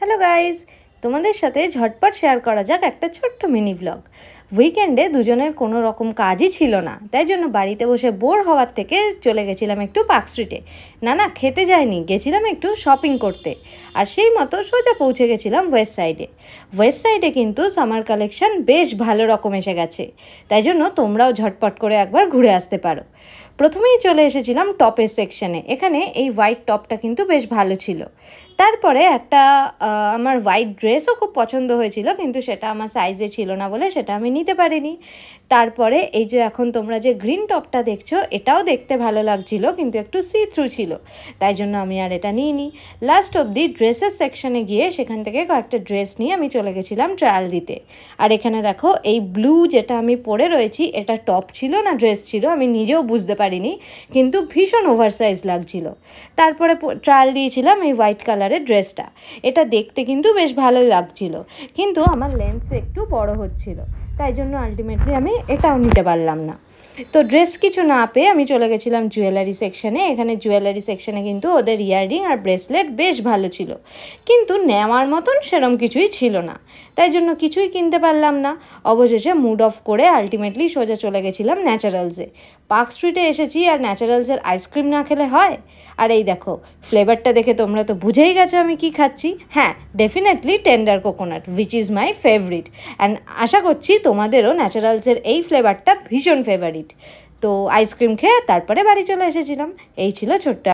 Hello guys, তোমাদের সাথে ঝটপট শেয়ার করা যাক একটা ছোট্ট মিনি ব্লগ। উইকেন্ডে দুজনের কোনো রকম কাজই ছিল না, তাই জন্য বাড়িতে বসে বোর হওয়ার থেকে চলে গেছিলাম একটু পার্ক স্ট্রিটে। না খেতে যাইনি, গেছিলাম একটু শপিং করতে। আর সেই মতো সোজা পৌঁছে গেছিলাম ওয়েস্ট সাইডে। ওয়েস্ট সাইডে কিন্তু সামার কালেকশন বেশ ভালো রকম এসে গেছে, তাই জন্য তোমরাও ঝটপট করে একবার ঘুরে আসতে পারো। প্রথমেই চলে এসেছিলাম টপের সেকশনে। এখানে এই হোয়াইট টপটা কিন্তু বেশ ভালো ছিল। তারপরে একটা আমার হোয়াইট ড্রেসও খুব পছন্দ হয়েছিল, কিন্তু সেটা আমার সাইজে ছিল না বলে সেটা আমি নিতে পারিনি। তারপরে এই যে এখন তোমরা যে গ্রিন টপটা দেখছো, এটাও দেখতে ভালো লাগছিল, কিন্তু একটু সি থ্রু ছিল, তাই জন্য আমি আর এটা নিইনি। লাস্ট অবধি ড্রেসের সেকশনে গিয়ে সেখান থেকে কয়েকটা ড্রেস নিয়ে আমি চলে গেছিলাম ট্রায়াল দিতে। আর এখানে দেখো, এই ব্লু যেটা আমি পরে রয়েছি, এটা টপ ছিল না ড্রেস ছিল আমি নিজেও বুঝতে পারিনি, কিন্তু ভীষণ ওভারসাইজ লাগছিল। তারপরে ট্রায়াল দিয়েছিলাম এই হোয়াইট কালারের ড্রেসটা। এটা দেখতে কিন্তু বেশ ভালোই লাগছিল, কিন্তু আমার লেন্থ একটু বড় হচ্ছিল, তাই জন্য আলটিমেটলি আমি এটাও নিতে পারলাম না। তো ড্রেস কিছু না পেয়ে আমি চলে গেছিলাম জুয়েলারি সেকশনে। এখানে জুয়েলারি সেকশনে কিন্তু ওদের ইয়াররিং আর ব্রেসলেট বেশ ভালো ছিল, কিন্তু নেওয়ার মতন সেরম কিছুই ছিল না, তাই জন্য কিছুই কিনতে পারলাম না। অবশেষে মুড অফ করে আলটিমেটলি সোজা চলে গেছিলাম ন্যাচারালসে। পার্ক স্ট্রিটে এসেছি আর ন্যাচারালসের আইসক্রিম না খেলে হয়? আর এই দেখো, ফ্লেভারটা দেখে তোমরা তো বুঝেই গেছো আমি কি খাচ্ছি। হ্যাঁ, definitely tender coconut, which is my favourite. And আশা করছি তোমাদেরও ন্যাচারালসের এই ফ্লেভারটা ভীষণ ফেভারিট। তো আইসক্রিম খেয়ে তারপরে বাড়ি চলে এসেছিলাম। এই ছিল ছোট্ট